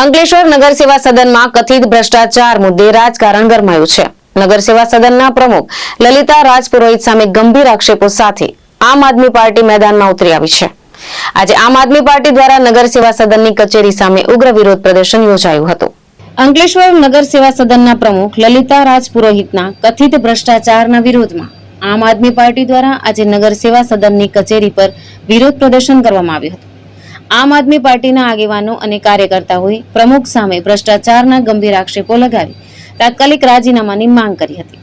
અંકલેશ્વર નગર સેવા સદનમાં કથિત ભ્રષ્ટાચાર મુદ્દે રાજકારણ ગરમાયું છે। નગર સેવા સદનના પ્રમુખ લલિતા રાજપુરોહિત સામે ગંભીર આક્ષેપો સાથે આમ આદમી પાર્ટી મેદાનમાં ઉતરી આવી છે। આજે આમ આદમી પાર્ટી દ્વારા નગર સેવા સદનની કચેરી સામે ઉગ્ર વિરોધ પ્રદર્શન યોજાયું હતું। અંકલેશ્વર નગર સેવા સદનના પ્રમુખ લલિતા રાજપુરોહિતના કથિત ભ્રષ્ટાચારના વિરોધમાં આમ આદમી પાર્ટી દ્વારા આજે નગર સેવા સદનની કચેરી પર વિરોધ પ્રદર્શન કરવામાં આવ્યું હતું। આમ આદમી પાર્ટીના આગેવાનો અને કાર્યકર્તાઓએ પ્રમુખ સામે ભ્રષ્ટાચારના ગંભીર આક્ષેપો લગાવી તાત્કાલિક રાજીનામાની માંગ કરી હતી।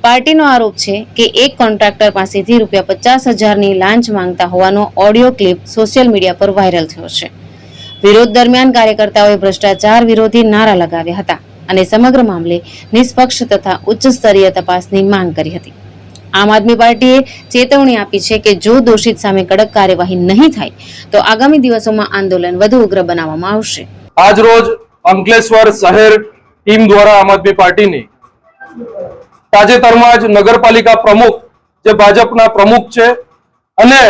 પાર્ટીનો આરોપ છે કે એક કોન્ટ્રાક્ટર પાસેથી ₹50,000ની લાંચ માંગતા હોવાનો ઓડિયો ક્લિપ સોશિયલ મીડિયા પર વાયરલ થયો છે। વિરોધ દરમિયાન કાર્યકર્તાઓએ ભ્રષ્ટાચાર વિરોધી નારા લગાવ્યા હતા અને સમગ્ર મામલે નિષ્પક્ષ તથા ઉચ્ચ સ્તરીય તપાસની માંગ કરી હતી। આમ આદમી પાર્ટીએ ચેતવણી આપી છે કે જો દોષિત સામે કડક કાર્યવાહી નહીં થાય તો આગામી દિવસોમાં આંદોલન વધુ ઉગ્ર બનાવવામાં આવશે। આજ રોજ અંકલેશ્વર શહેર ટીમ દ્વારા આમ આદમી પાર્ટીની તાજેતરમાં જ નગરપાલિકા પ્રમુખ જે ભાજપના પ્રમુખ છે અને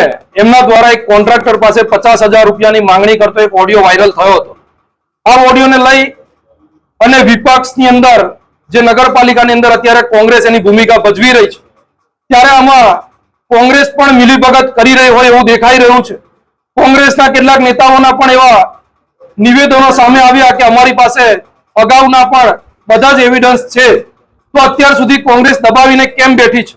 એમના દ્વારા એક કોન્ટ્રાક્ટર પાસે ₹50,000ની માંગણી કરતો એક ઓડિયો વાયરલ થયો હતો। આ ઓડિયોને લઈ અને વિપક્ષની અંદર જે નગરપાલિકાની અંદર અત્યારે કોંગ્રેસ એની ભૂમિકા ભજવી રહી છે ત્યારે આમાં કોંગ્રેસ પણ મિલીભગત કરી રહી હોય એવું દેખાઈ રહ્યું છે। કોંગ્રેસના કેટલાક નેતાઓના પણ એવા નિવેદનો સામે આવ્યા કે અમારી પાસે અગાઉના પણ બધા જ એવિડન્સ છે, તો અત્યાર સુધી કોંગ્રેસ દબાવીને કેમ બેઠી છે?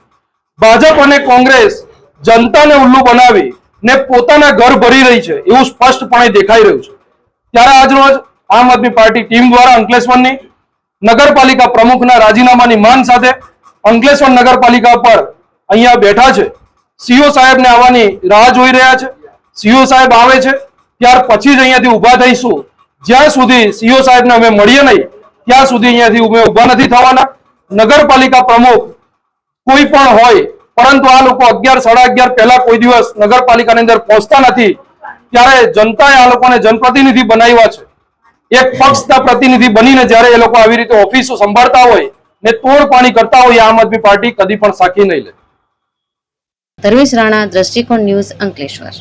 ભાજપ અને કોંગ્રેસ જનતાને ઉલ્લુ બનાવી ને પોતાના ઘર ભરી રહી છે એવું સ્પષ્ટપણે દેખાઈ રહ્યું છે। ત્યારે આજ રોજ આમ આદમી પાર્ટી ટીમ દ્વારા અંકલેશ્વરની નગરપાલિકા પ્રમુખના રાજીનામાની માંગ સાથે અંકલેશ્વર નગરપાલિકા પર અહીંયા બેઠા છે। સીઓ સાહેબને આવવાની રાહ જોઈ રહ્યા છે। સીઓ સાહેબ આવે છે ત્યાર પછી જ અહીંયાથી ઊભા થઈશું। જ્યાં સુધી સીઓ સાહેબને અમે મળીએ નહીં ત્યાં સુધી અહીંયાથી અમે ઊભા નથી થવાના। નગરપાલિકા પ્રમુખ કોઈ પણ હોય, પરંતુ આ લોકો 11, 11:30 પહેલા કોઈ દિવસ નગરપાલિકાની અંદર પહોંચતા નથી। ત્યારે જનતાએ આ લોકોને જનપ્રતિનિધિ બનાવ્યા છે। એક પક્ષના પ્રતિનિધિ બનીને જ્યારે એ લોકો આવી રીતે ઓફિસો સંભાળતા હોય ને તોડ પાણી કરતા હોય, આમ આદમી પાર્ટી કદી પણ સાખી નહીં લે। ધર્મેશ રાણા, દ્રષ્ટિકોણ ન્યૂઝ, અંકલેશ્વર।